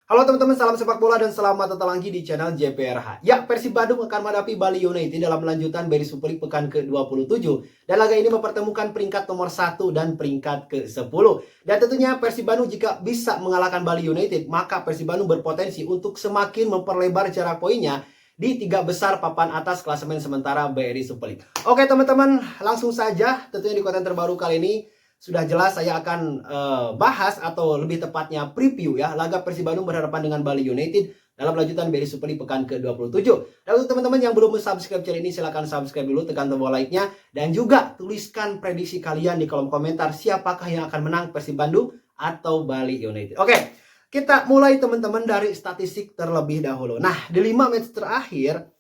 Halo teman-teman, salam sepak bola dan selamat datang lagi di channel JPRH. Ya, Persib Bandung akan menghadapi Bali United dalam lanjutan BRI Super League pekan ke-27. Dan laga ini mempertemukan peringkat nomor 1 dan peringkat ke-10. Dan tentunya Persib Bandung jika bisa mengalahkan Bali United, maka Persib Bandung berpotensi untuk semakin memperlebar jarak poinnya di 3 besar papan atas klasemen sementara BRI Super League. Oke teman-teman, langsung saja tentunya di konten terbaru kali ini sudah jelas saya akan bahas atau lebih tepatnya preview ya laga Persib Bandung berhadapan dengan Bali United dalam lanjutan BRI Super League pekan ke-27. Dan untuk teman-teman yang belum subscribe channel ini, silahkan subscribe dulu, tekan tombol like-nya, dan juga tuliskan prediksi kalian di kolom komentar siapakah yang akan menang, Persib Bandung atau Bali United. Oke, kita mulai teman-teman dari statistik terlebih dahulu. Nah, di 5 match terakhir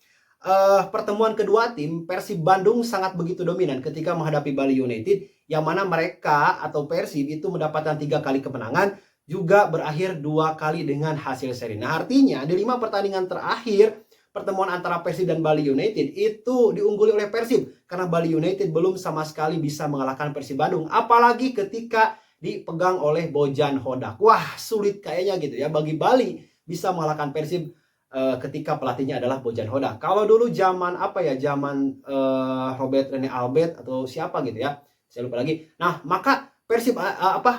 pertemuan kedua tim, Persib Bandung sangat begitu dominan ketika menghadapi Bali United, yang mana mereka atau Persib itu mendapatkan 3 kali kemenangan, juga berakhir 2 kali dengan hasil seri. Nah, artinya di 5 pertandingan terakhir pertemuan antara Persib dan Bali United itu diungguli oleh Persib, karena Bali United belum sama sekali bisa mengalahkan Persib Bandung, apalagi ketika dipegang oleh Bojan Hodak. Wah, sulit kayaknya gitu ya bagi Bali bisa mengalahkan Persib ketika pelatihnya adalah Bojan Hodak. Kalau dulu zaman apa ya, zaman Robert Rene Albert atau siapa gitu ya, saya lupa lagi. Nah, maka Persib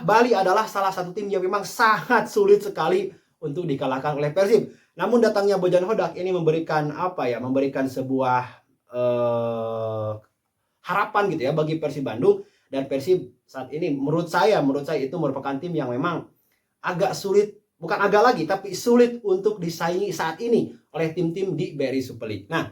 Bali adalah salah satu tim yang memang sangat sulit sekali untuk dikalahkan oleh Persib. Namun datangnya Bojan Hodak ini memberikan apa ya, memberikan sebuah harapan gitu ya bagi Persib Bandung. Dan Persib saat ini menurut saya itu merupakan tim yang memang agak sulit, bukan agak lagi, tapi sulit untuk disaingi saat ini oleh tim-tim di BRI Super League. Nah,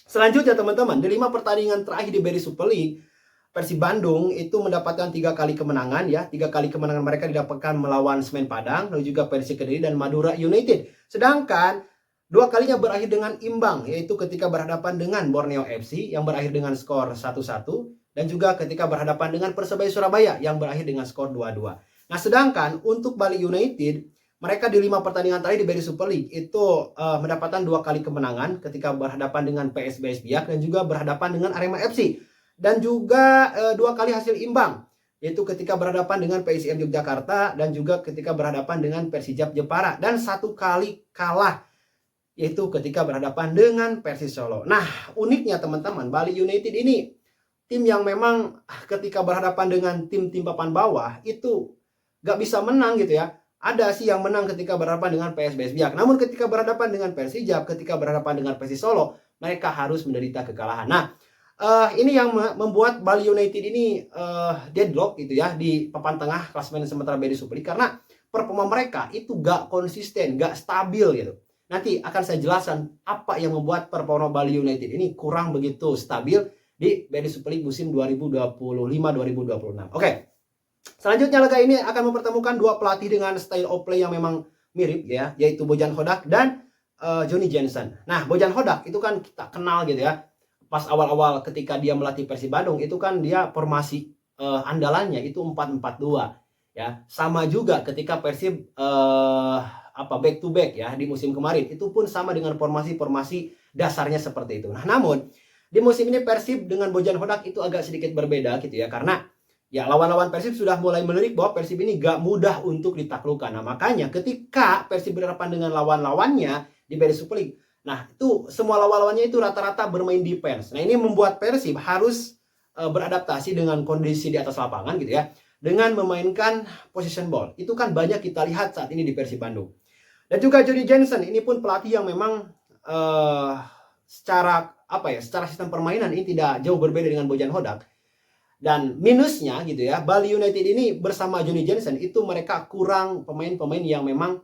selanjutnya teman-teman, di 5 pertandingan terakhir di BRI Super League, Persib Bandung itu mendapatkan 3 kali kemenangan ya. 3 kali kemenangan mereka didapatkan melawan Semen Padang, lalu juga Persik Kediri dan Madura United. Sedangkan 2 kalinya berakhir dengan imbang, yaitu ketika berhadapan dengan Borneo FC yang berakhir dengan skor 1-1, dan juga ketika berhadapan dengan Persebaya Surabaya yang berakhir dengan skor 2-2. Nah, sedangkan untuk Bali United, mereka di 5 pertandingan terakhir di BRI Super League itu mendapatkan 2 kali kemenangan ketika berhadapan dengan PSBS Biak dan juga berhadapan dengan Arema FC. Dan juga 2 kali hasil imbang, yaitu ketika berhadapan dengan PSIM Yogyakarta dan juga ketika berhadapan dengan Persijap Jepara. Dan 1 kali kalah, yaitu ketika berhadapan dengan Persis Solo. Nah, uniknya teman-teman, Bali United ini tim yang memang ketika berhadapan dengan tim-tim papan bawah itu gak bisa menang gitu ya. Ada sih yang menang ketika berhadapan dengan PSBS Biak, namun ketika berhadapan dengan Persijap, ketika berhadapan dengan Persis Solo, mereka harus menderita kekalahan. Nah, ini yang membuat Bali United ini deadlock gitu ya di papan tengah klasemen sementara BRI Super League, karena performa mereka itu gak konsisten, gak stabil gitu. Nanti akan saya jelaskan apa yang membuat performa Bali United ini kurang begitu stabil di BRI Super League musim 2025-2026. Oke. Selanjutnya laga ini akan mempertemukan 2 pelatih dengan style of play yang memang mirip ya, yaitu Bojan Hodak dan Johnny Jensen. Nah, Bojan Hodak itu kan kita kenal gitu ya. Pas awal-awal ketika dia melatih Persib Bandung itu kan dia formasi andalannya itu 4-4-2 ya. Sama juga ketika Persib back to back ya di musim kemarin, itu pun sama dengan formasi-formasi dasarnya seperti itu. Nah, namun di musim ini Persib dengan Bojan Hodak itu agak sedikit berbeda gitu ya, karena ya lawan-lawan Persib sudah mulai melirik bahwa Persib ini gak mudah untuk ditaklukkan. Nah, makanya ketika Persib berhadapan dengan lawan-lawannya di BRI Super League, nah itu semua lawan-lawannya itu rata-rata bermain defense. Nah, ini membuat Persib harus beradaptasi dengan kondisi di atas lapangan gitu ya, dengan memainkan possession ball. Itu kan banyak kita lihat saat ini di Persib Bandung. Dan juga Johnny Jensen ini pun pelatih yang memang secara sistem permainan ini tidak jauh berbeda dengan Bojan Hodak. Dan minusnya gitu ya, Bali United ini bersama Johnny Jensen itu mereka kurang pemain-pemain yang memang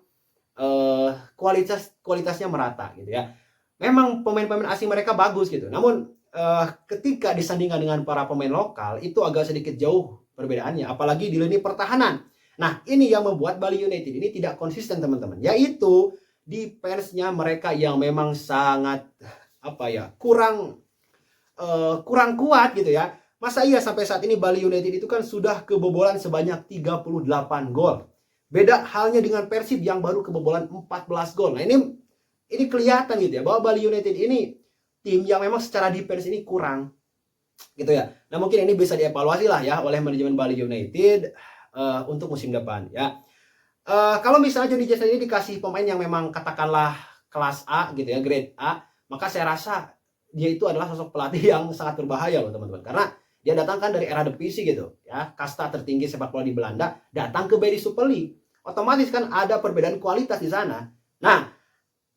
kualitasnya merata gitu ya. Memang pemain-pemain asing mereka bagus gitu, namun ketika disandingkan dengan para pemain lokal itu agak sedikit jauh perbedaannya, apalagi di lini pertahanan. Nah, ini yang membuat Bali United ini tidak konsisten teman-teman, yaitu defense-nya mereka yang memang sangat kurang kuat gitu ya. Masa iya sampai saat ini Bali United itu kan sudah kebobolan sebanyak 38 gol. Beda halnya dengan Persib yang baru kebobolan 14 gol. Nah, ini kelihatan gitu ya bahwa Bali United ini tim yang memang secara defense ini kurang gitu ya. Nah, mungkin ini bisa dievaluasi lah ya oleh manajemen Bali United untuk musim depan ya. Kalau misalnya Johnny Jackson ini dikasih pemain yang memang katakanlah kelas A gitu ya, grade A, maka saya rasa dia itu adalah sosok pelatih yang sangat berbahaya loh teman-teman. Karena dia datang kan dari era Eredivisie gitu ya, kasta tertinggi sepak bola di Belanda, datang ke BRI Super League. Otomatis kan ada perbedaan kualitas di sana. Nah,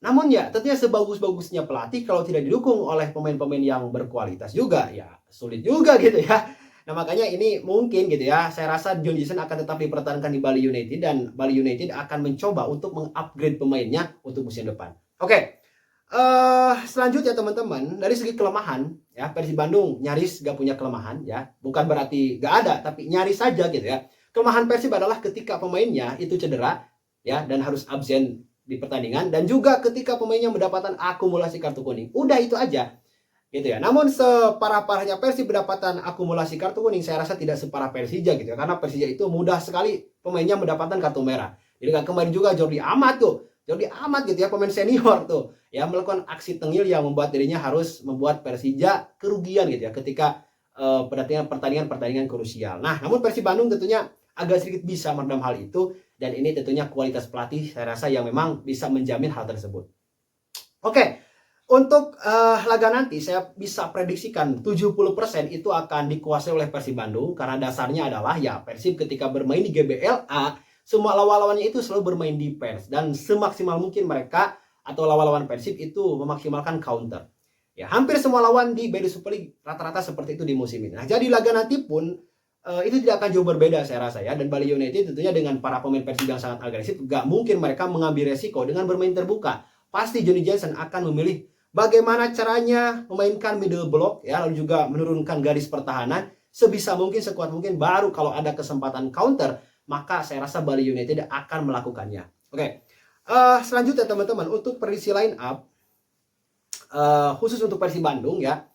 namun ya tentunya sebagus-bagusnya pelatih kalau tidak didukung oleh pemain-pemain yang berkualitas juga ya sulit juga gitu ya. Nah makanya ini mungkin gitu ya, saya rasa John Jason akan tetap dipertahankan di Bali United dan Bali United akan mencoba untuk mengupgrade pemainnya untuk musim depan. Oke, selanjutnya teman-teman, dari segi kelemahan ya Persib Bandung nyaris gak punya kelemahan ya, bukan berarti gak ada tapi nyaris saja gitu ya. Kelemahan Persib adalah ketika pemainnya itu cedera ya dan harus absen di pertandingan, dan juga ketika pemainnya mendapatkan akumulasi kartu kuning. Udah itu aja gitu ya. Namun separah-parahnya Persib mendapatkan akumulasi kartu kuning, saya rasa tidak separah Persija gitu ya. Karena Persija itu mudah sekali pemainnya mendapatkan kartu merah. Jadi kemarin juga Jordi Amat gitu ya, pemain senior tuh ya melakukan aksi tengil yang membuat dirinya harus membuat Persija kerugian gitu ya ketika pertandingan krusial. Nah, namun Persib Bandung tentunya agak sedikit bisa meredam hal itu, dan ini tentunya kualitas pelatih saya rasa yang memang bisa menjamin hal tersebut. Oke. Untuk laga nanti saya bisa prediksikan 70% itu akan dikuasai oleh Persib Bandung, karena dasarnya adalah ya Persib ketika bermain di GBLA semua lawan-lawannya itu selalu bermain defense, dan semaksimal mungkin mereka atau lawan-lawan Persib itu memaksimalkan counter. Ya, hampir semua lawan di BRI Super League rata-rata seperti itu di musim ini. Nah, jadi laga nanti pun itu tidak akan jauh berbeda saya rasa ya, dan Bali United tentunya dengan para pemain Persib yang sangat agresif, gak mungkin mereka mengambil resiko dengan bermain terbuka. Pasti Johnny Johnson akan memilih bagaimana caranya memainkan middle block ya, lalu juga menurunkan garis pertahanan sebisa mungkin, sekuat mungkin, baru kalau ada kesempatan counter maka saya rasa Bali United akan melakukannya. Oke. Selanjutnya teman-teman, untuk prediksi line up khusus untuk Persib Bandung ya,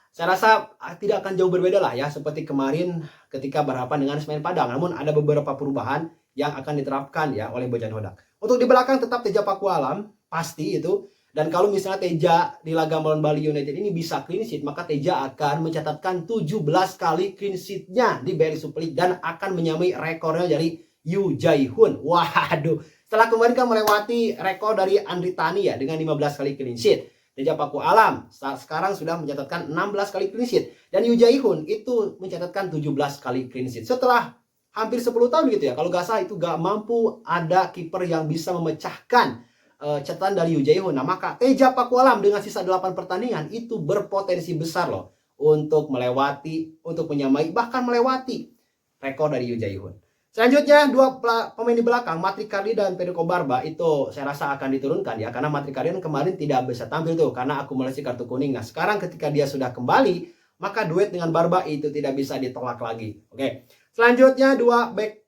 saya rasa tidak akan jauh berbeda lah ya seperti kemarin ketika berhadapan dengan Semen Padang. Namun ada beberapa perubahan yang akan diterapkan ya oleh Bojan Hodak. Untuk di belakang tetap Teja Pakualam, pasti itu. Dan kalau misalnya Teja di laga melawan Bali United ini bisa clean sheet, maka Teja akan mencatatkan 17 kali clean sheet-nya di BRI Super League dan akan menyamai rekornya dari Yu Jae-hoon. Waduh, setelah kemarin kan melewati rekor dari Andri Tani ya dengan 15 kali clean sheet. Teja Pakualam sekarang sudah mencatatkan 16 kali clean sheet, dan Yu Jae-hoon itu mencatatkan 17 kali clean sheet. Setelah hampir 10 tahun gitu ya, kalau gak salah itu gak mampu ada kiper yang bisa memecahkan catatan dari Yu Jae-hoon. Nah, maka Teja Pakualam dengan sisa 8 pertandingan itu berpotensi besar loh untuk menyamai bahkan melewati rekor dari Yu Jae-hoon. Selanjutnya dua pemain di belakang, Matri Cardi dan Federico Barba, itu saya rasa akan diturunkan ya, karena Matri Cardi kemarin tidak bisa tampil tuh karena akumulasi kartu kuning. Nah, sekarang ketika dia sudah kembali, maka duet dengan Barba itu tidak bisa ditolak lagi. Oke. Selanjutnya dua back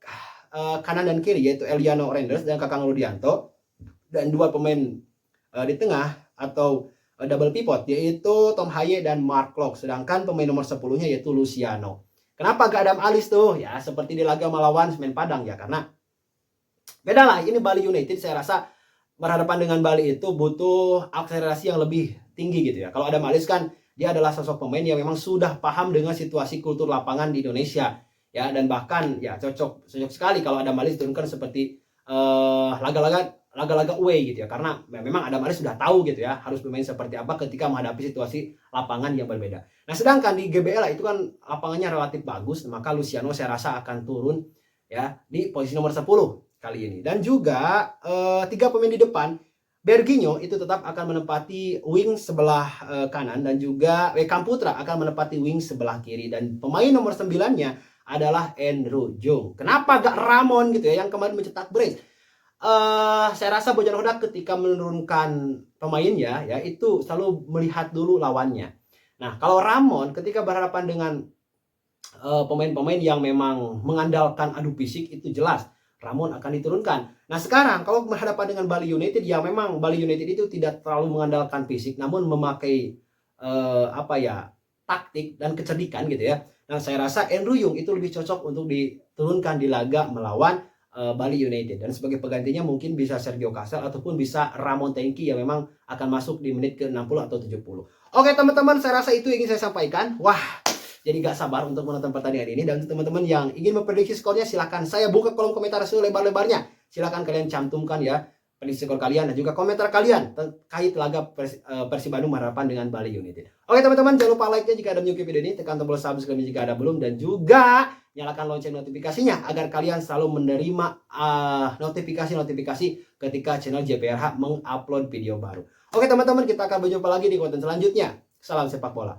kanan dan kiri, yaitu Eliano Renders dan Kakang Rudianto, dan dua pemain di tengah atau double pivot, yaitu Tom Haye dan Mark Klok. Sedangkan pemain nomor 10-nya yaitu Luciano. Kenapa gak Adam Alis tuh? Ya seperti di laga melawan Semen Padang ya, karena beda lah. Ini Bali United saya rasa berhadapan dengan Bali itu butuh akselerasi yang lebih tinggi gitu ya. Kalau Adam Alis kan dia adalah sosok pemain yang memang sudah paham dengan situasi kultur lapangan di Indonesia ya, dan bahkan ya cocok sekali kalau Adam Alis turunkan seperti laga-laga away gitu ya, karena memang Adam Alis sudah tahu gitu ya harus bermain seperti apa ketika menghadapi situasi lapangan yang berbeda. Nah, sedangkan di GBL itu kan lapangannya relatif bagus, maka Luciano saya rasa akan turun ya di posisi nomor 10 kali ini. Dan juga 3 pemain di depan, Berginho itu tetap akan menempati wing sebelah kanan, dan juga Wekam Putra akan menempati wing sebelah kiri, dan pemain nomor 9-nya adalah Andrew Jung. Kenapa gak Ramon gitu ya yang kemarin mencetak brace? Saya rasa Bojan Hodak ketika menurunkan pemainnya ya itu selalu melihat dulu lawannya. Nah, kalau Ramon ketika berhadapan dengan pemain-pemain yang memang mengandalkan adu fisik, itu jelas Ramon akan diturunkan. Nah, sekarang kalau berhadapan dengan Bali United, ya memang Bali United itu tidak terlalu mengandalkan fisik, namun memakai taktik dan kecerdikan gitu ya. Nah, saya rasa Andrew Jung itu lebih cocok untuk diturunkan di laga melawan Bali United, dan sebagai penggantinya mungkin bisa Sergio Casel ataupun bisa Ramon Tengki yang memang akan masuk di menit ke 60 atau 70. Oke teman-teman, saya rasa itu yang ingin saya sampaikan. Wah, jadi gak sabar untuk menonton pertandingan ini. Dan untuk teman-teman yang ingin memprediksi skornya, silahkan saya buka kolom komentar selebar-lebarnya. Silakan kalian cantumkan ya prediksi skor kalian dan juga komentar kalian terkait laga Persib Bandung berhadapan dengan Bali United. Oke teman-teman, jangan lupa like-nya jika ada menyukai video ini, tekan tombol subscribe jika ada belum, dan juga nyalakan lonceng notifikasinya agar kalian selalu menerima notifikasi ketika channel JPRH mengupload video baru. Oke teman-teman, kita akan berjumpa lagi di konten selanjutnya. Salam sepak bola.